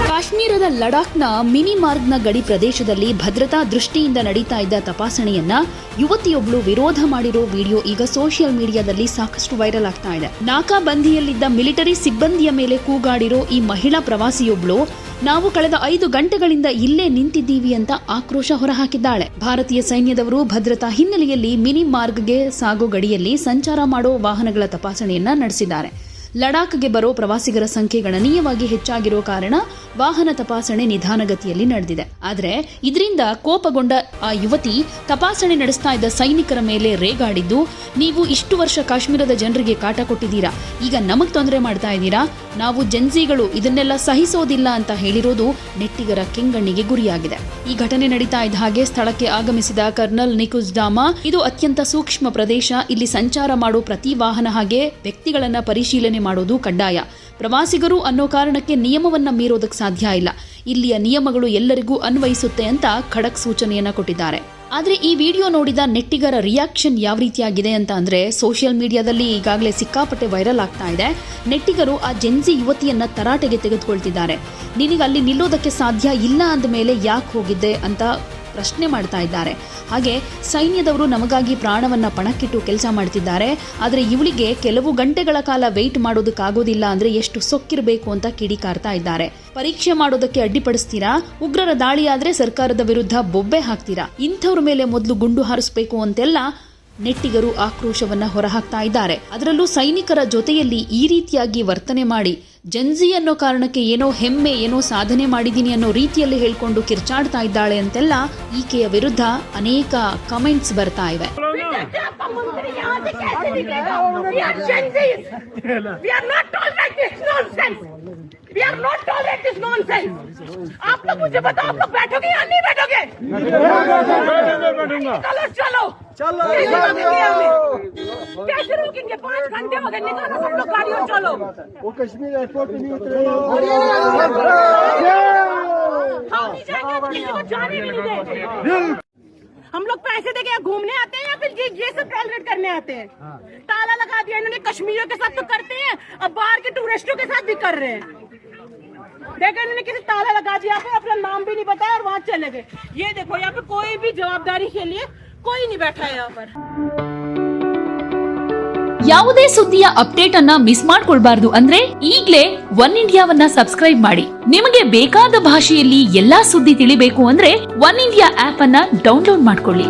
ಕಾಶ್ಮೀರದ ಲಡಾಖ್ನ ಮಿನಿ ಮಾರ್ಗ್ನ ಗಡಿ ಪ್ರದೇಶದಲ್ಲಿ ಭದ್ರತಾ ದೃಷ್ಟಿಯಿಂದ ನಡೀತಾ ಇದ್ದ ತಪಾಸಣೆಯನ್ನ ಯುವತಿಯೊಬ್ಳು ವಿರೋಧ ಮಾಡಿರೋ ವಿಡಿಯೋ ಈಗ ಸೋಷಿಯಲ್ ಮೀಡಿಯಾದಲ್ಲಿ ಸಾಕಷ್ಟು ವೈರಲ್ ಆಗ್ತಾ ಇದೆ. ನಾಕಾಬಂದಿಯಲ್ಲಿದ್ದ ಮಿಲಿಟರಿ ಸಿಬ್ಬಂದಿಯ ಮೇಲೆ ಕೂಗಾಡಿರೋ ಈ ಮಹಿಳಾ ಪ್ರವಾಸಿಯೊಬ್ಳು ನಾವು ಕಳೆದ 5 ಗಂಟೆಗಳಿಂದ ಇಲ್ಲೇ ನಿಂತಿದ್ದೀವಿ ಅಂತ ಆಕ್ರೋಶ ಹೊರಹಾಕಿದ್ದಾಳೆ. ಭಾರತೀಯ ಸೈನ್ಯದವರು ಭದ್ರತಾ ಹಿನ್ನೆಲೆಯಲ್ಲಿ ಮಿನಿ ಮಾರ್ಗ್ಗೆ ಸಾಗೋ ಗಡಿಯಲ್ಲಿ ಸಂಚಾರ ಮಾಡೋ ವಾಹನಗಳ ತಪಾಸಣೆಯನ್ನ ನಡೆಸಿದ್ದಾರೆ. ಲಡಾಖ್ಗೆ ಬರೋ ಪ್ರವಾಸಿಗರ ಸಂಖ್ಯೆ ಗಣನೀಯವಾಗಿ ಹೆಚ್ಚಾಗಿರೋ ಕಾರಣ ವಾಹನ ತಪಾಸಣೆ ನಿಧಾನಗತಿಯಲ್ಲಿ ನಡೆದಿದೆ. ಆದರೆ ಇದರಿಂದ ಕೋಪಗೊಂಡ ಆ ಯುವತಿ ತಪಾಸಣೆ ನಡೆಸ್ತಾ ಇದ್ದ ಸೈನಿಕರ ಮೇಲೆ ರೇಗಾಡಿದ್ದು, ನೀವು ಇಷ್ಟು ವರ್ಷ ಕಾಶ್ಮೀರದ ಜನರಿಗೆ ಕಾಟ ಕೊಟ್ಟಿದ್ದೀರಾ, ಈಗ ನಮಗ್ ತೊಂದರೆ ಮಾಡ್ತಾ ಇದ್ದೀರಾ, ನಾವು ಜೆನ್ಸಿಗಳು ಇದನ್ನೆಲ್ಲ ಸಹಿಸೋದಿಲ್ಲ ಅಂತ ಹೇಳಿರೋದು ನೆಟ್ಟಿಗರ ಕೆಂಗಣ್ಣಿಗೆ ಗುರಿಯಾಗಿದೆ. ಈ ಘಟನೆ ನಡೀತಾ ಇದ್ದ ಹಾಗೆ ಸ್ಥಳಕ್ಕೆ ಆಗಮಿಸಿದ ಕರ್ನಲ್ ನಿಕುಜ್ ಡಾಮಾ, ಇದು ಅತ್ಯಂತ ಸೂಕ್ಷ್ಮ ಪ್ರದೇಶ, ಇಲ್ಲಿ ಸಂಚಾರ ಮಾಡೋ ಪ್ರತಿ ವಾಹನ ಹಾಗೆ ವ್ಯಕ್ತಿಗಳನ್ನ ಪರಿಶೀಲನೆ ಮಾಡೋದು ಕಡ್ಡಾಯ. ಪ್ರವಾಸಿಗರು ಅನ್ನೋ ಕಾರಣಕ್ಕೆ ನಿಯಮವನ್ನ ಮೀರೋದಕ್ಕೆ ಸಾಧ್ಯ ಇಲ್ಲ. ಇಲ್ಲಿಯ ನಿಯಮಗಳು ಎಲ್ಲರಿಗೂ ಅನ್ವಯಿಸುತ್ತೆ ಅಂತ ಖಡಕ್ ಸೂಚನೆಯನ್ನ ಕೊಟ್ಟಿದ್ದಾರೆ. ಆದ್ರೆ ಈ ವಿಡಿಯೋ ನೋಡಿದ ನೆಟ್ಟಿಗರ ರಿಯಾಕ್ಷನ್ ಯಾವ ರೀತಿಯಾಗಿದೆ ಅಂತ ಅಂದ್ರೆ, ಸೋಷಿಯಲ್ ಮೀಡಿಯಾದಲ್ಲಿ ಈಗಾಗಲೇ ಸಿಕ್ಕಾಪಟ್ಟೆ ವೈರಲ್ ಆಗ್ತಾ ಇದೆ. ನೆಟ್ಟಿಗರು ಆ ಜೆನ್ಸಿ ಯುವತಿಯನ್ನ ತರಾಟೆಗೆ ತೆಗೆದುಕೊಳ್ತಿದ್ದಾರೆ. ನಿನಗೆ ಅಲ್ಲಿ ನಿಲ್ಲೋದಕ್ಕೆ ಸಾಧ್ಯ ಇಲ್ಲ ಅಂದ ಮೇಲೆ ಯಾಕೆ ಹೋಗಿದ್ದೆ ಅಂತ ಪ್ರಶ್ನೆ ಮಾಡ್ತಾ ಇದ್ದಾರೆ. ಹಾಗೆ ಸೈನ್ಯದವರು ನಮಗಾಗಿ ಪ್ರಾಣವನ್ನ ಪಣಕ್ಕಿಟ್ಟು ಕೆಲಸ ಮಾಡ್ತಿದ್ದಾರೆ, ಆದರೆ ಇವಳಿಗೆ ಕೆಲವು ಗಂಟೆಗಳ ಕಾಲ ವೆಯ್ಟ್ ಮಾಡೋದಕ್ಕಾಗೋದಿಲ್ಲ ಅಂದ್ರೆ ಎಷ್ಟು ಸೊಕ್ಕಿರಬೇಕು ಅಂತ ಕಿಡಿಕಾರ್ತಾ ಇದ್ದಾರೆ. ಪರೀಕ್ಷೆ ಮಾಡೋದಕ್ಕೆ ಅಡ್ಡಿಪಡಿಸ್ತೀರಾ, ಉಗ್ರರ ದಾಳಿ ಆದ್ರೆ ಸರ್ಕಾರದ ವಿರುದ್ಧ ಬೊಬ್ಬೆ ಹಾಕ್ತೀರಾ, ಇಂಥವ್ರ ಮೇಲೆ ಮೊದಲು ಗುಂಡು ಹಾರಿಸಬೇಕು ಅಂತೆಲ್ಲ ನೆಟ್ಟಿಗರು ಆಕ್ರೋಶವನ್ನ ಹೊರಹಾಕ್ತಾ ಇದ್ದಾರೆ. ಅದರಲ್ಲೂ ಸೈನಿಕರ ಜೊತೆಯಲ್ಲಿ ಈ ರೀತಿಯಾಗಿ ವರ್ತನೆ ಮಾಡಿ ಜೆನ್ಸಿ ಅನ್ನೋ ಕಾರಣಕ್ಕೆ ಏನೋ ಹೆಮ್ಮೆ, ಏನೋ ಸಾಧನೆ ಮಾಡಿದೀನಿ ಅನ್ನೋ ರೀತಿಯಲ್ಲಿ ಹೇಳ್ಕೊಂಡು ಕಿರ್ಚಾಡ್ತಾ ಇದ್ದಾಳೆ ಅಂತೆಲ್ಲ ಈಕೆಯ ವಿರುದ್ಧ ಅನೇಕ ಕಮೆಂಟ್ಸ್ ಬರ್ತಾ ಇವೆ. We are not tolerate this nonsense. आप लोग मुझे बताओ, आप लोग बैठोगे या नहीं बैठोगे? चलो चलो कैसे रोकेंगे? 5 घंटे हो गए, निकालो सब लोग गाड़ियों, चलो. वो कश्मीर एयरपोर्ट पे नहीं उतरे. हम नहीं जाएंगे, किसी को जाने भी नहीं देंगे. हम लोग पैसे देके यहाँ घूमने आते हैं या फिर ये सब टॉलरेट करने आते हैं? ताला लगा दिया इन्होंने, कश्मीरियों के साथ तो करते हैं, अब बाहर के टूरिस्टों के साथ भी कर रहे हैं. देखो इन्होंने किसी ताला लगा दिया, अपना नाम भी नहीं बताया और वहाँ चले गए. ये देखो यहाँ पे कोई भी जवाबदारी के लिए कोई नहीं बैठा है यहाँ पर. ಯಾವುದೇ ಸುದ್ದಿಯ ಅಪ್ಡೇಟ್ ಅನ್ನ ಮಿಸ್ ಮಾಡ್ಕೊಳ್ಬಾರ್ದು ಅಂದ್ರೆ ಈಗ್ಲೇ ಒನ್ ಇಂಡಿಯಾವನ್ನ ಸಬ್ಸ್ಕ್ರೈಬ್ ಮಾಡಿ. ನಿಮಗೆ ಬೇಕಾದ ಭಾಷೆಯಲ್ಲಿ ಎಲ್ಲಾ ಸುದ್ದಿ ತಿಳಿಬೇಕು ಅಂದ್ರೆ ಒನ್ ಇಂಡಿಯಾ ಆಪ್ ಅನ್ನ ಡೌನ್ಲೋಡ್ ಮಾಡ್ಕೊಳ್ಳಿ.